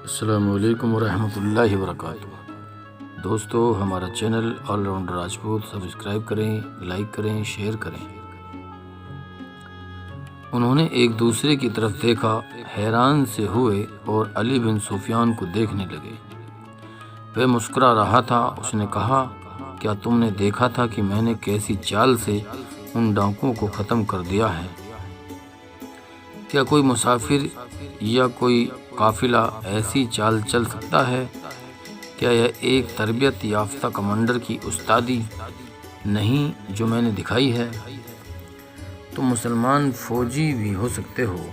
السلام علیکم ورحمۃ اللہ وبرکاتہ۔ دوستو، ہمارا channel all rounder Rajput subscribe کریں، لائک کریں، شیئر کریں۔ انہوں نے ایک دوسرے کی طرف دیکھا، حیران سے ہوئے اور علی بن سفیان کو دیکھنے لگے۔ وہ مسکرا رہا تھا۔ اس نے کہا، کیا تم نے دیکھا تھا کہ میں نے کیسی چال سے ان ڈاکوؤں کو ختم کر دیا ہے؟ کیا کوئی مسافر یا کوئی قافلہ ایسی چال چل سکتا ہے؟ کیا یہ ایک تربیت یافتہ کمانڈر کی استادی نہیں جو میں نے دکھائی ہے؟ تم مسلمان فوجی بھی ہو سکتے ہو،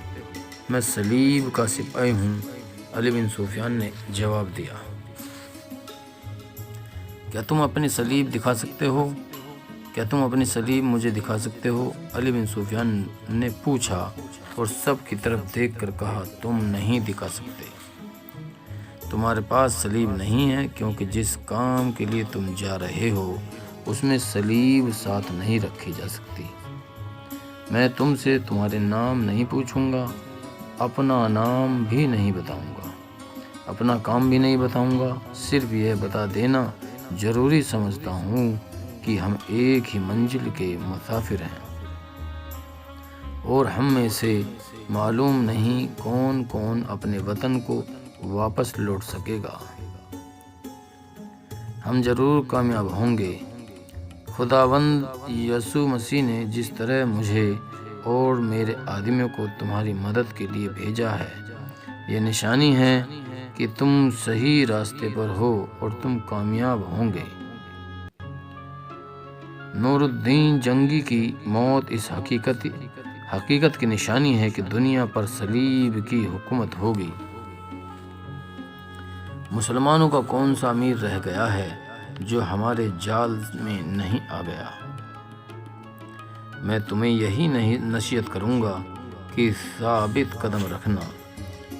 میں صلیب کا سپاہی ہوں۔ علی بن سفیان نے جواب دیا، کیا تم اپنی صلیب دکھا سکتے ہو؟ کیا تم اپنی صلیب مجھے دکھا سکتے ہو؟ علی بن سفیان نے پوچھا اور سب کی طرف دیکھ کر کہا، تم نہیں دکھا سکتے۔ تمہارے پاس صلیب نہیں ہے، کیونکہ جس کام کے لیے تم جا رہے ہو اس میں صلیب ساتھ نہیں رکھی جا سکتی۔ میں تم سے تمہارے نام نہیں پوچھوں گا، اپنا نام بھی نہیں بتاؤں گا، اپنا کام بھی نہیں بتاؤں گا۔ صرف یہ بتا دینا ضروری سمجھتا ہوں کہ ہم ایک ہی منزل کے مسافر ہیں، اور ہم میں سے معلوم نہیں کون کون اپنے وطن کو واپس لوٹ سکے گا۔ ہم ضرور کامیاب ہوں گے۔ خداوند یسوع مسیح نے جس طرح مجھے اور میرے آدمیوں کو تمہاری مدد کے لیے بھیجا ہے، یہ نشانی ہے کہ تم صحیح راستے پر ہو اور تم کامیاب ہوں گے۔ نور الدین جنگی کی موت اس حقیقت کی نشانی ہے کہ دنیا پر صلیب کی حکومت ہوگی۔ مسلمانوں کا کون سا امیر رہ گیا ہے جو ہمارے جال میں نہیں آ گیا؟ میں تمہیں یہی نصیحت کروں گا کہ ثابت قدم رکھنا۔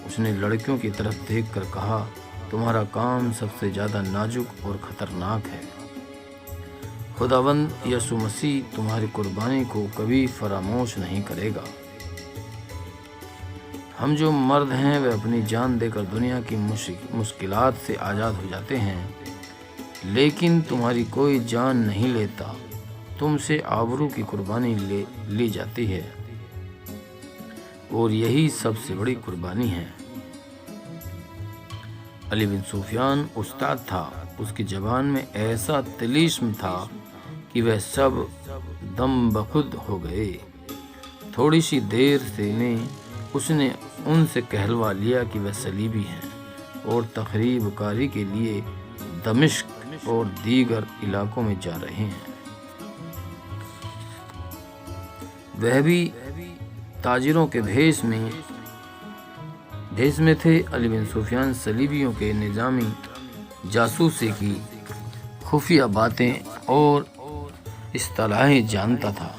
اس نے لڑکیوں کی طرف دیکھ کر کہا، تمہارا کام سب سے زیادہ نازک اور خطرناک ہے۔ خداوند یسوع مسیح تمہاری قربانی کو کبھی فراموش نہیں کرے گا۔ ہم جو مرد ہیں وہ اپنی جان دے کر دنیا کی مشکلات سے آزاد ہو جاتے ہیں، لیکن تمہاری کوئی جان نہیں لیتا، تم سے آبرو کی قربانی لی جاتی ہے، اور یہی سب سے بڑی قربانی ہے۔ علی بن سفیان استاد تھا، اس کی زبان میں ایسا طلیسم تھا کہ وہ سب دم بخود ہو گئے۔ تھوڑی سی دیر سے اس نے ان سے کہلوا لیا کہ وہ صلیبی ہیں اور تخریب کاری کے لیے دمشق اور دیگر علاقوں میں جا رہے ہیں۔ وہ بھی تاجروں کے بھیس میں تھے۔ علی بن سفیان صلیبیوں کے نظامی جاسوسی کی خفیہ باتیں اور اصطلاحیں جانتا تھا۔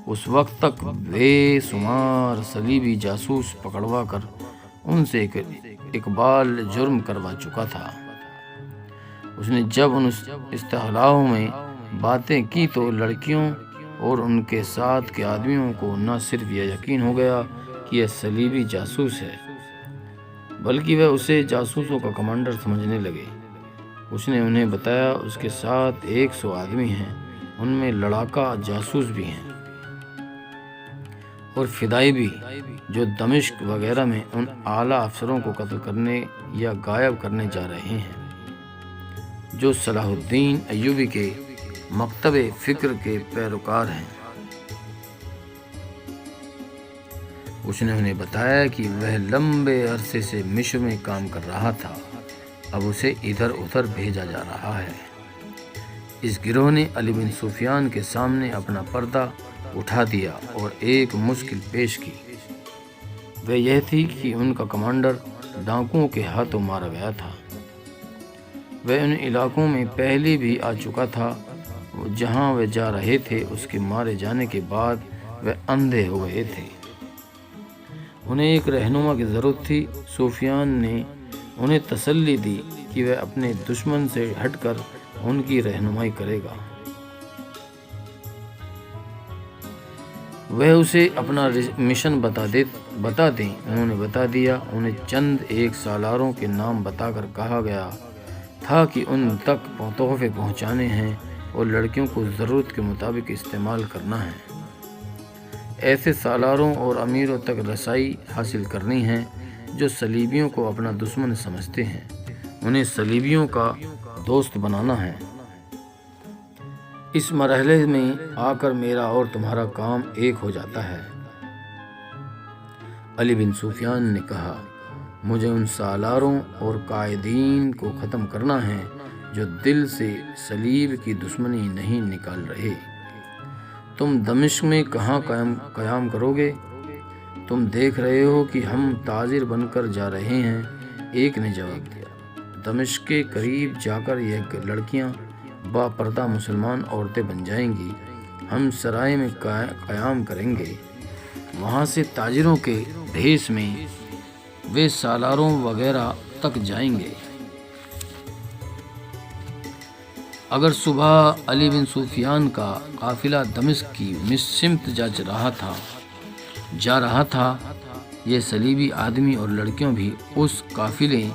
اس وقت تک بے شمار صلیبی جاسوس پکڑوا کر ان سے اقبال جرم کروا چکا تھا۔ اس نے جب ان اصطلاحوں میں باتیں کی تو لڑکیوں اور ان کے ساتھ کے آدمیوں کو نہ صرف یہ یقین ہو گیا کہ یہ صلیبی جاسوس ہے، بلکہ وہ اسے جاسوسوں کا کمانڈر سمجھنے لگے۔ اس نے انہیں بتایا اس کے ساتھ 100 آدمی ہیں، ان میں لڑاکا جاسوس بھی ہیں اور فدائی بھی، جو دمشق وغیرہ میں ان اعلیٰ افسروں کو قتل کرنے یا غائب کرنے جا رہے ہیں جو صلاح الدین ایوبی کے مکتب فکر کے پیروکار ہیں۔ اس نے انہیں بتایا کہ وہ لمبے عرصے سے مصر میں کام کر رہا تھا، اب اسے ادھر ادھر بھیجا جا رہا ہے۔ اس گروہ نے علی بن سفیان کے سامنے اپنا پردہ اٹھا دیا اور ایک مشکل پیش کی۔ وہ یہ تھی کہ ان کا کمانڈر ڈاکوؤں کے ہاتھوں مارا گیا تھا۔ وہ ان علاقوں میں پہلے بھی آ چکا تھا جہاں وہ جا رہے تھے۔ اس کے مارے جانے کے بعد وہ اندھے ہو گئے تھے۔ انہیں ایک رہنما کی ضرورت تھی۔ سفیان نے انہیں تسلی دی کہ وہ اپنے دشمن سے ہٹ کر ان کی رہنمائی کرے گا۔ وہ اسے اپنا مشن بتا دیں۔ انہوں نے بتا دیا۔ انہیں چند ایک سالاروں کے نام بتا کر کہا گیا تھا کہ ان تک تحفے پہنچانے ہیں اور لڑکیوں کو ضرورت کے مطابق استعمال کرنا ہے۔ ایسے سالاروں اور امیروں تک رسائی حاصل کرنی ہے جو صلیبیوں کو اپنا دشمن سمجھتے ہیں۔ انہیں صلیبیوں کا دوست بنانا ہے۔ اس مرحلے میں آ کر میرا اور تمہارا کام ایک ہو جاتا ہے۔ علی بن سفیان نے کہا، مجھے ان سالاروں اور قائدین کو ختم کرنا ہے جو دل سے صلیب کی دشمنی نہیں نکال رہے۔ تم دمشق میں کہاں قیام کرو گے؟ تم دیکھ رہے ہو کہ ہم تاجر بن کر جا رہے ہیں۔ ایک نے جواب دیا، دمشق کے قریب جا کر یہ لڑکیاں با پردہ مسلمان عورتیں بن جائیں گی۔ ہم سرائے میں قیام کریں گے، وہاں سے تاجروں کے بھیس میں وہ سالاروں وغیرہ تک جائیں گے۔ اگر صبح علی بن سفیان کا قافلہ دمشق کی سمت جا رہا تھا، یہ صلیبی آدمی اور لڑکیاں بھی اس قافلے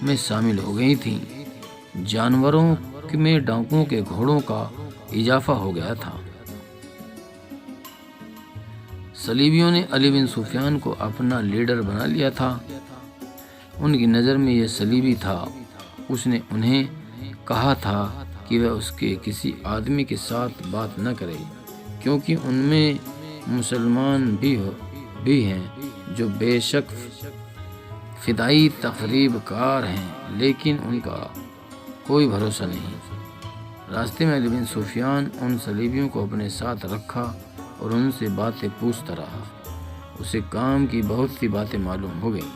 میں شامل ہو گئی تھیں۔ جانوروں میں ڈاکوؤں کے گھوڑوں کا اضافہ ہو گیا تھا۔ صلیبیوں نے علی بن سفیان کو اپنا لیڈر بنا لیا تھا۔ ان کی نظر میں یہ صلیبی تھا۔ اس نے انہیں کہا تھا کہ وہ اس کے کسی آدمی کے ساتھ بات نہ کرے، کیونکہ ان میں مسلمان بھی ہیں جو بے شک فدائی تخریب کار ہیں، لیکن ان کا کوئی بھروسہ نہیں۔ راستے میں علی بن سفیان ان صلیبیوں کو اپنے ساتھ رکھا اور ان سے باتیں پوچھتا رہا۔ اسے کام کی بہت سی باتیں معلوم ہو گئیں۔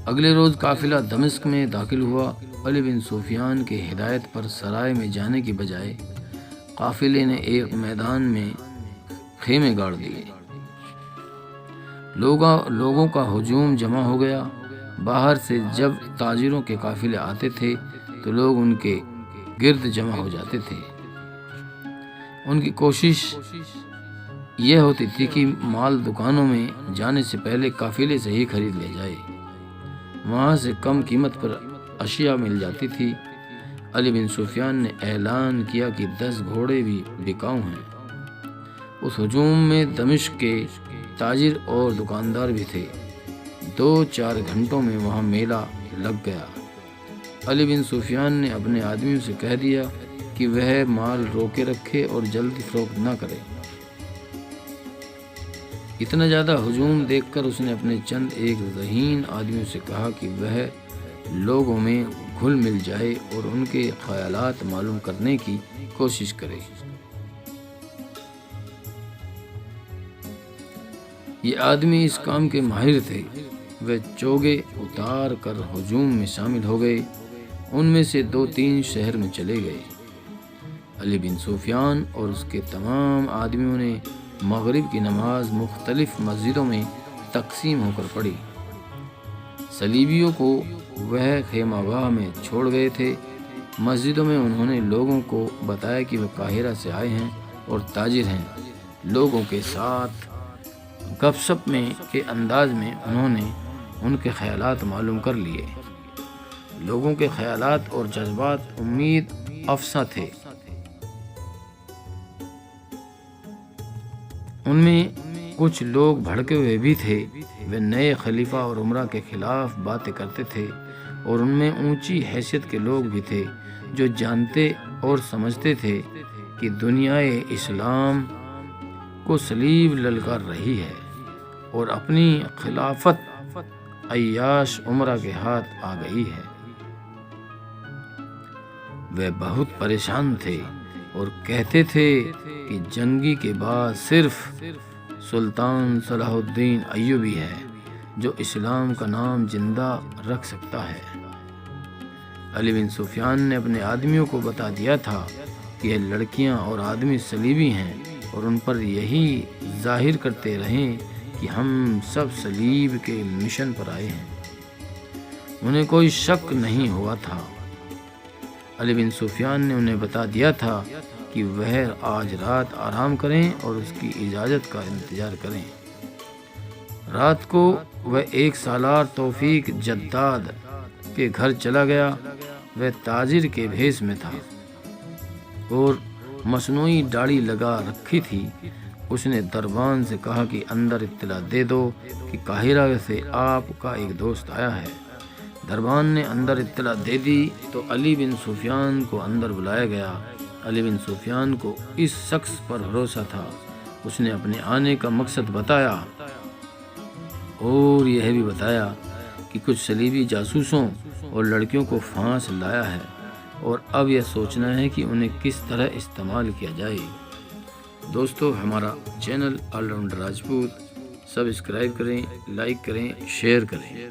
اگلے روز قافلہ دمشق میں داخل ہوا۔ علی بن سفیان کے ہدایت پر سرائے میں جانے کی بجائے قافلے نے ایک میدان میں خیمے گاڑ دیے۔ لوگوں کا ہجوم جمع ہو گیا۔ باہر سے جب تاجروں کے قافلے آتے تھے تو لوگ ان کے گرد جمع ہو جاتے تھے۔ ان کی کوشش یہ ہوتی تھی کہ مال دکانوں میں جانے سے پہلے قافلے سے ہی خرید لیا جائے، وہاں سے کم قیمت پر اشیاء مل جاتی تھی۔ علی بن سفیان نے اعلان کیا کہ 10 گھوڑے بھی بکاؤ ہیں۔ اس ہجوم میں دمشق کے تاجر اور دکاندار بھی تھے۔ 2-4 گھنٹوں میں وہاں میلہ لگ گیا۔ علی بن سفیان نے اپنے آدمیوں سے کہہ دیا کہ وہ مال روکے رکھے اور جلدی فروخت نہ کرے۔ اتنا زیادہ ہجوم دیکھ کر اس نے اپنے چند ایک ذہین آدمیوں سے کہا کہ وہ لوگوں میں گھل مل جائے اور ان کے خیالات معلوم کرنے کی کوشش کرے۔ یہ آدمی اس کام کے ماہر تھے۔ وہ چوگے اتار کر ہجوم میں شامل ہو گئے۔ ان میں سے 2-3 شہر میں چلے گئے۔ علی بن سفیان اور اس کے تمام آدمیوں نے مغرب کی نماز مختلف مسجدوں میں تقسیم ہو کر پڑھی۔ صلیبیوں کو وہ خیمہ گاہ میں چھوڑ گئے تھے۔ مسجدوں میں انہوں نے لوگوں کو بتایا کہ وہ قاہرہ سے آئے ہیں اور تاجر ہیں۔ لوگوں کے ساتھ گپ شپ کے انداز میں انہوں نے ان کے خیالات معلوم کر لیے۔ لوگوں کے خیالات اور جذبات امید افزا تھے۔ ان میں کچھ لوگ بھڑکے ہوئے بھی تھے۔ وہ نئے خلیفہ اور عمرہ کے خلاف باتیں کرتے تھے، اور ان میں اونچی حیثیت کے لوگ بھی تھے جو جانتے اور سمجھتے تھے کہ دنیائے اسلام کو صلیب للکار رہی ہے اور اپنی خلافت عیاش عمرہ کے ہاتھ آ گئی ہے۔ وہ بہت پریشان تھے اور کہتے تھے کہ جنگی کے بعد صرف سلطان صلاح الدین ایوبی ہے جو اسلام کا نام زندہ رکھ سکتا ہے۔ علی بن سفیان نے اپنے آدمیوں کو بتا دیا تھا کہ یہ لڑکیاں اور آدمی صلیبی ہیں، اور ان پر یہی ظاہر کرتے رہیں کہ ہم سب صلیب کے مشن پر آئے ہیں۔ انہیں کوئی شک نہیں ہوا تھا۔ علی بن سفیان نے انہیں بتا دیا تھا کہ وہ آج رات آرام کریں اور اس کی اجازت کا انتظار کریں۔ رات کو وہ ایک سالار توفیق جداد کے گھر چلا گیا۔ وہ تاجر کے بھیس میں تھا اور مصنوعی داڑھی لگا رکھی تھی۔ اس نے دربان سے کہا کہ اندر اطلاع دے دو کہ قاہرہ سے آپ کا ایک دوست آیا ہے۔ دربان نے اندر اطلاع دے دی تو علی بن سفیان کو اندر بلایا گیا۔ علی بن سفیان کو اس شخص پر بھروسہ تھا۔ اس نے اپنے آنے کا مقصد بتایا اور یہ بھی بتایا کہ کچھ صلیبی جاسوسوں اور لڑکیوں کو پھانس لایا ہے اور اب یہ سوچنا ہے کہ انہیں کس طرح استعمال کیا جائے۔ دوستو، ہمارا channel all rounder Rajput subscribe کریں، لائک کریں، شیئر کریں۔